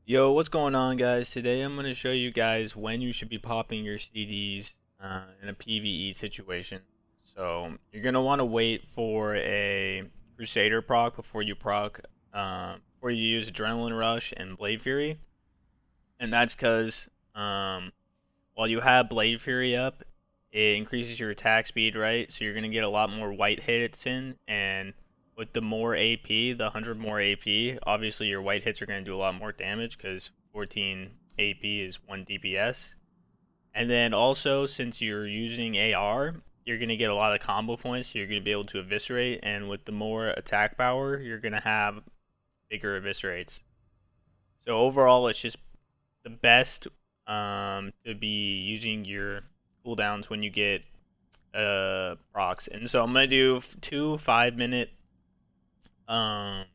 Yo, what's going on, guys? Today I'm going to show you guys when you should be popping your CDs in a PvE situation. So you're going to want to wait for a Crusader proc before you use Adrenaline Rush and Blade Fury. And that's because while you have Blade Fury up, it increases your attack speed, right? So you're going to get a lot more white hits in, and with the more AP, the 100 more AP, obviously your white hits are going to do a lot more damage because 14 AP is 1 DPS. And then also, since you're using AR, you're going to get a lot of combo points. So you're going to be able to eviscerate, and with the more attack power, you're going to have bigger eviscerates. So overall, it's just the best to be using your cooldowns when you get procs. And so I'm gonna do two 5-minute um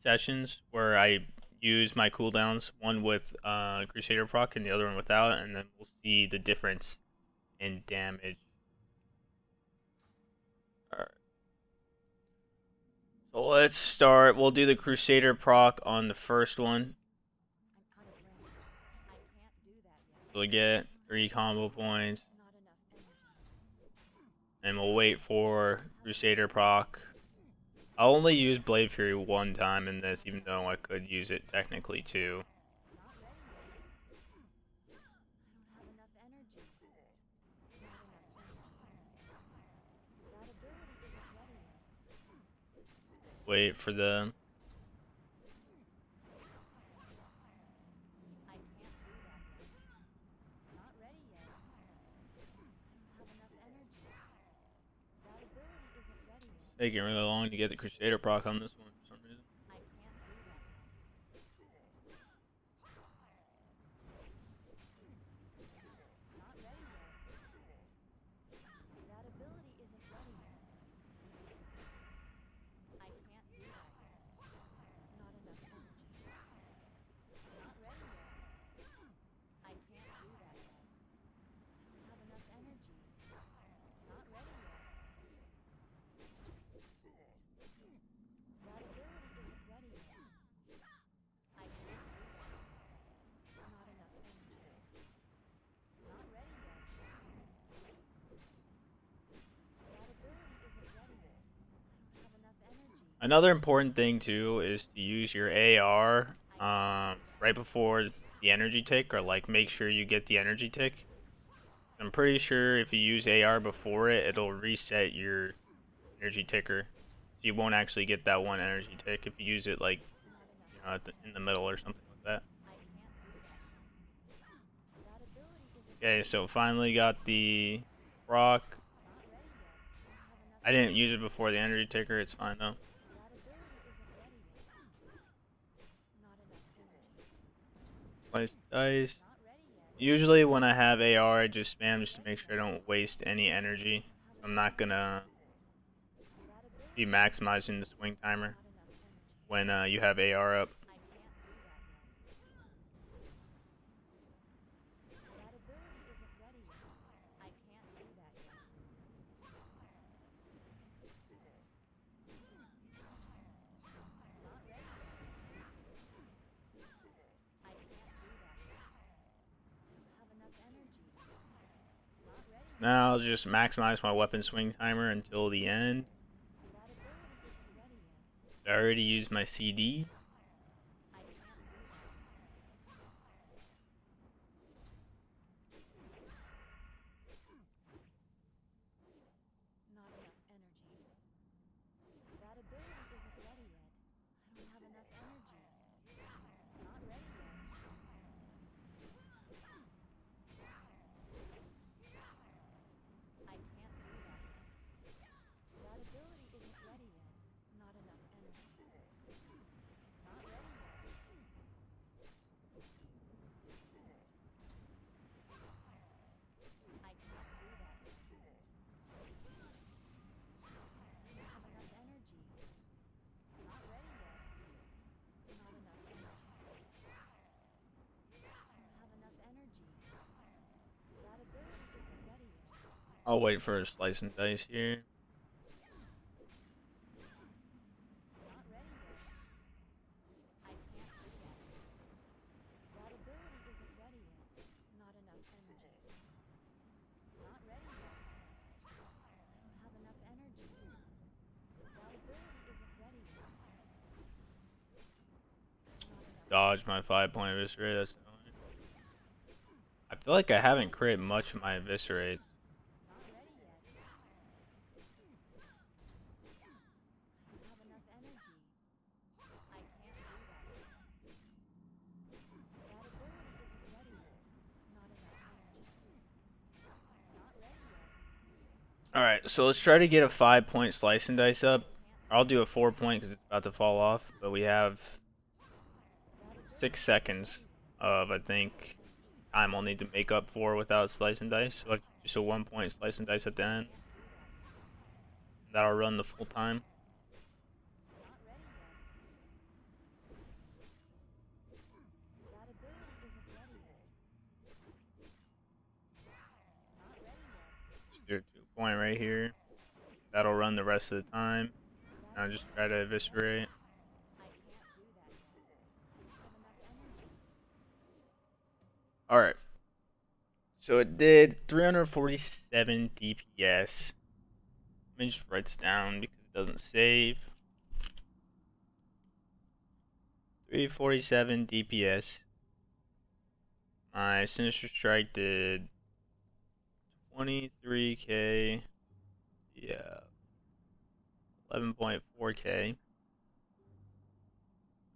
sessions where I use my cooldowns, one with Crusader proc and the other one without, and then we'll see the difference in damage. Alright. So let's start. We'll do the Crusader proc on the first one. We'll get 3 combo points. And we'll wait for Crusader proc. I'll only use Blade Fury one time in this, even though I could use it technically too. Wait for the... Taking really long to get the Crusader proc on this one for some reason. Another important thing too is to use your AR right before the energy tick, or like make sure you get the energy tick. I'm pretty sure if you use AR before it, it'll reset your energy ticker. So you won't actually get that one energy tick if you use it like in the middle or something like that. Okay, so finally got the proc. I didn't use it before the energy ticker, it's fine though. Slice dice. Usually when I have AR, I just spam just to make sure I don't waste any energy. I'm not gonna be maximizing the swing timer when you have AR up. Now I'll just maximize my weapon swing timer until the end. I already used my CD. I'll wait for a slice and dice here. dodge my 5-point eviscerate. That's annoying. I feel like I haven't crit much of my eviscerates. Alright, so let's try to get a 5-point slice and dice up. I'll do a 4-point because it's about to fall off, but we have 6 seconds of, I think, time I'll need to make up for without slice and dice. So just a 1-point slice and dice at the end. That'll run the full time. Do a 2-point right here. That'll run the rest of the time. I'll just try to eviscerate. Alright. So it did 347 DPS. Let me just write this down because it doesn't save. 347 DPS. My Sinister Strike did 23k. Yeah. 11.4k.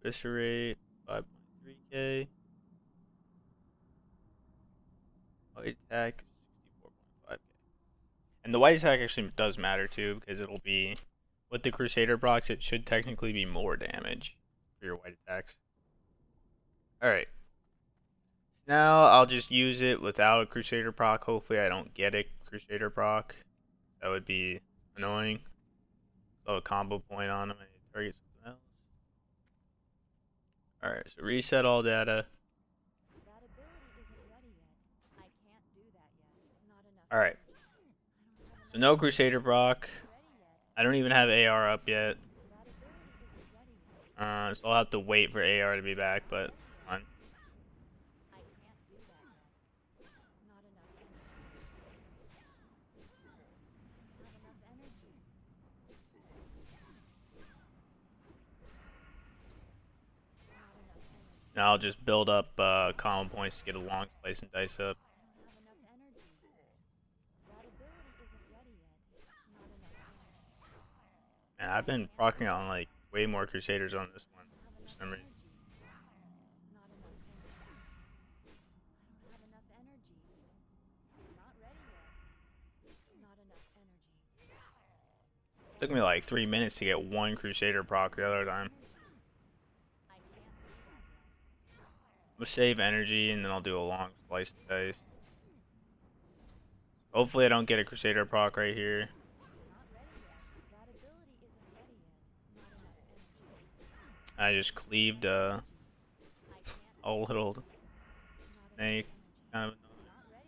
Eviscerate 5.3k. White attack 64.5k. And the white attack actually does matter too because it'll be with the Crusader Procs, it should technically be more damage for your white attacks. Alright. Now I'll just use it without a Crusader proc. Hopefully I don't get a Crusader proc. That would be annoying. So a combo point on him and target something else. Alright, so reset all data. Alright. So no Crusader proc. I don't even have AR up yet. So I'll have to wait for AR to be back, but fine. Now I'll just build up common points to get a long slice and dice up. And I've been proccing on like way more Crusaders on this one for some reason. It took me like 3 minutes to get one Crusader proc the other time. I'll save energy and then I'll do a long slice and dice. Hopefully I don't get a Crusader proc right here. I just cleaved a little snake. Kind of annoying.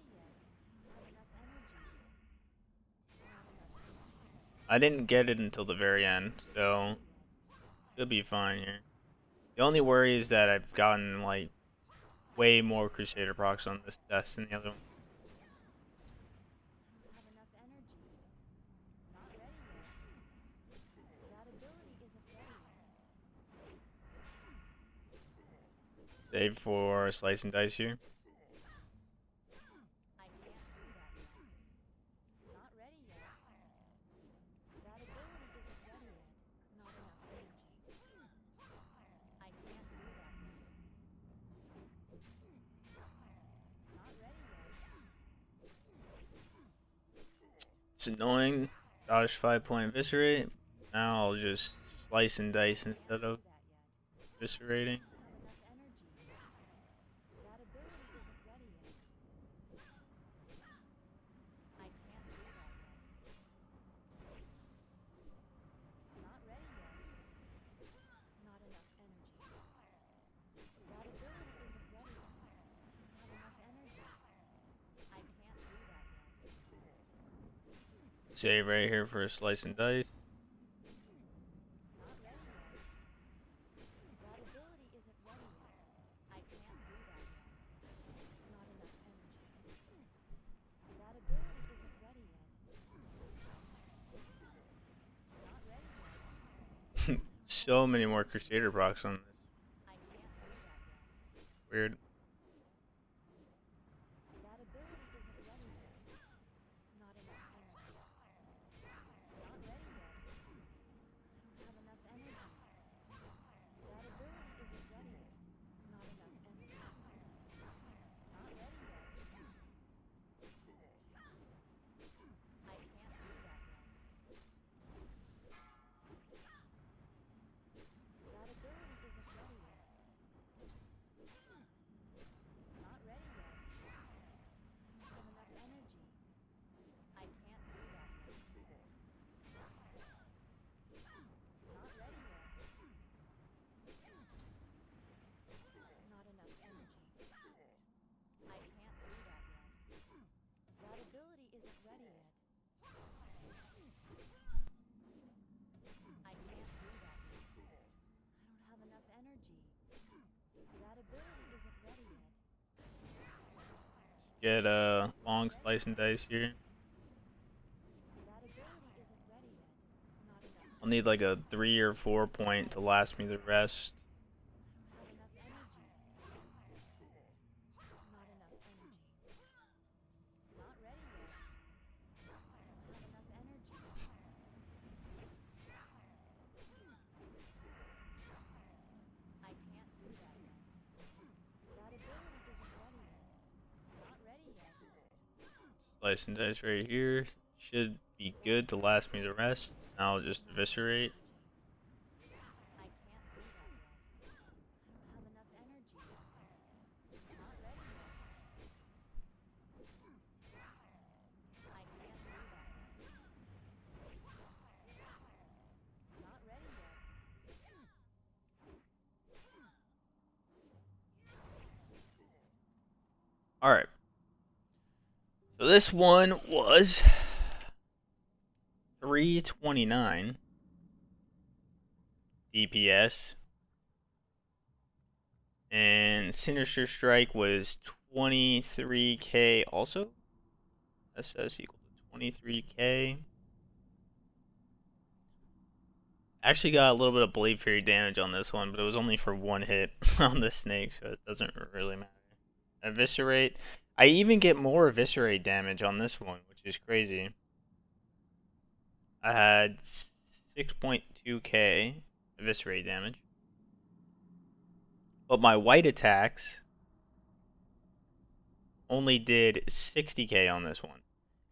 I didn't get it until the very end, so should be fine here. The only worry is that I've gotten like way more Crusader procs on this test than the other one. Save for slice and dice here. It's annoying. Dodge 5-point eviscerate. Now I'll just slice and dice instead of eviscerating. Save right here for a slice and dice. So many more Crusader procs on this. weird. That ability isn't ready yet. Not enough energy. Not ready yet. I don't have enough energy. That ability isn't ready yet. Not enough energy. Not ready yet. I can't do that yet. That ability isn't ready yet. Not ready yet. I don't have enough energy. I can't do that yet. Not ready yet. Not enough energy. I can't do that yet. That ability isn't ready yet. I can't do that yet. I don't have enough energy. That ability isn't ready yet. Get a long slice and dice here. That ability isn't ready yet. Not enough. I'll need like a 3 or 4 point to last me the rest. I don't have enough energy. Not enough energy. Not ready yet. I don't have enough energy. I can't do that yet. That ability isn't ready yet. Not ready yet. Slice and dice right here. Should be good to last me the rest. Now I'll just eviscerate. I can't do that yet. I don't have enough energy. Not ready yet. I can't do that yet. Not ready yet. Alright. So this one was 329 DPS. And Sinister Strike was 23k also. SS equal to 23k. Actually got a little bit of Blade Fury damage on this one, but it was only for 1 hit on the snake, so it doesn't really matter. Eviscerate. I even get more eviscerate damage on this one, which is crazy. I had 6.2k eviscerate damage. But my white attacks only did 60k on this one.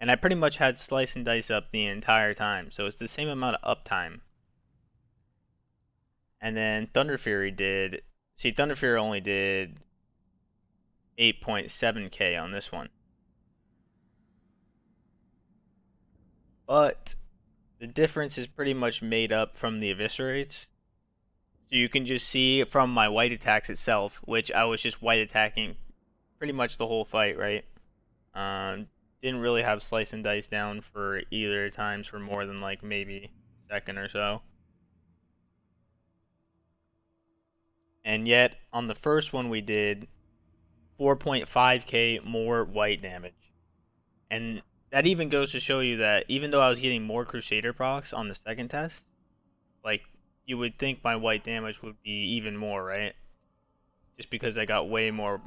And I pretty much had slice and dice up the entire time, so it's the same amount of uptime. And then Thunder Fury did... See, Thunder Fury only did 8.7k on this one. But the difference is pretty much made up from the eviscerates. So you can just see from my white attacks itself, which I was just white attacking pretty much the whole fight, right? Didn't really have slice and dice down for either times for more than like maybe a second or so. And yet, on the first one we did 4.5k more white damage. And that even goes to show you that even though I was getting more Crusader procs on the second test, like, you would think my white damage would be even more, right? Just because I got way more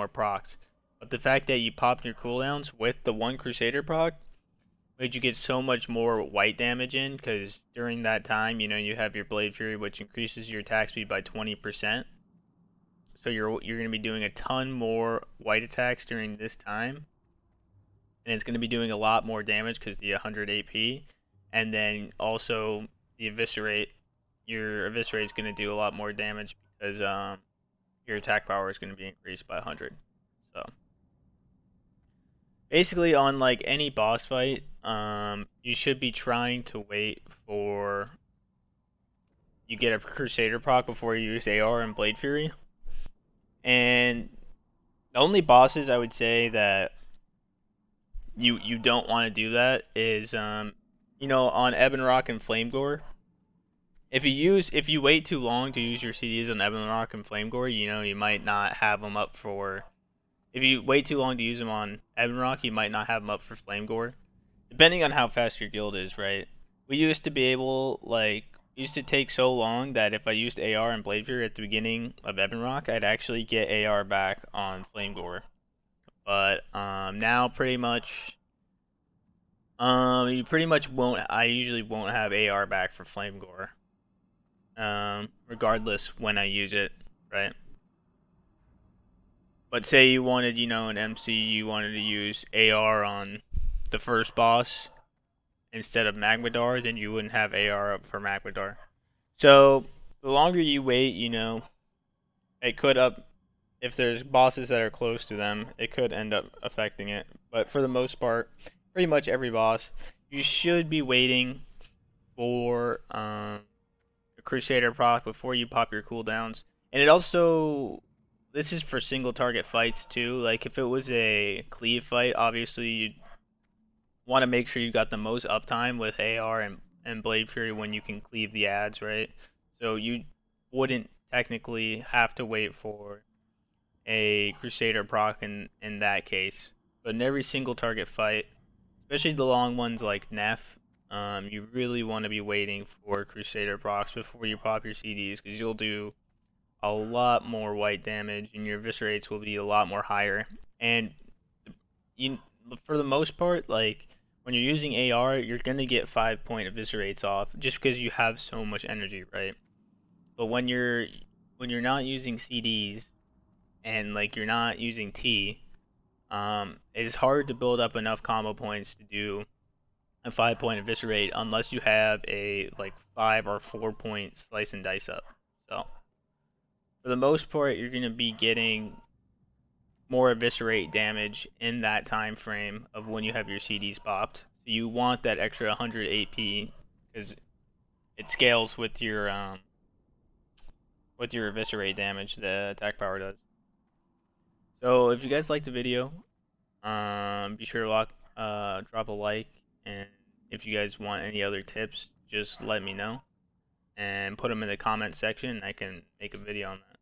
procs. But the fact that you popped your cooldowns with the one Crusader proc made you get so much more white damage in, because during that time, you know, you have your Blade Fury, which increases your attack speed by 20%. So you're going to be doing a ton more white attacks during this time. And it's going to be doing a lot more damage because the 100 AP. And then also the Eviscerate. Your Eviscerate is going to do a lot more damage because your attack power is going to be increased by 100. So basically, on like any boss fight, you should be trying to wait for you get a Crusader proc before you use AR and Blade Fury. And the only bosses I would say that you don't want to do that is you know, on Ebon Rock and Flame Gore. If you wait too long to use your CDs on Ebon Rock and Flame Gore, you know, you might not have them up for... If you wait too long to use them on Ebon Rock, you might not have them up for Flame Gore. Depending on how fast your guild is, right? We used to be able, like, used to take so long that if I used AR and Blade Fury at the beginning of Evanrock, I'd actually get AR back on Flame Gore. But now pretty much, you pretty much won't. I usually won't have AR back for Flame Gore, regardless when I use it, right? But say you wanted, an MC, you wanted to use AR on the first boss instead of Magmadar, then you wouldn't have AR up for Magmadar. So the longer you wait, it could up if there's bosses that are close to them, it could end up affecting it. But for the most part, pretty much every boss, you should be waiting for a Crusader proc before you pop your cooldowns. And it also, this is for single target fights too. Like if it was a Cleave fight, obviously you want to make sure you got the most uptime with AR and Blade Fury when you can cleave the ads, right? So you wouldn't technically have to wait for a Crusader proc in that case. But in every single target fight, especially the long ones like Neff, you really want to be waiting for Crusader procs before you pop your CDs because you'll do a lot more white damage and your eviscerates will be a lot more higher. And you, for the most part, like when you're using AR, you're gonna get 5-point eviscerates off just because you have so much energy, right? But when you're not using CDs and like you're not using T, it's hard to build up enough combo points to do a 5-point eviscerate unless you have a like 5 or 4 point slice and dice up. So for the most part, you're gonna be getting more eviscerate damage in that time frame of when you have your CDs popped. So you want that extra 100 AP because it scales with your eviscerate damage the attack power does. So if you guys liked the video, be sure to drop a like, and if you guys want any other tips, just let me know and put them in the comment section. I can make a video on that.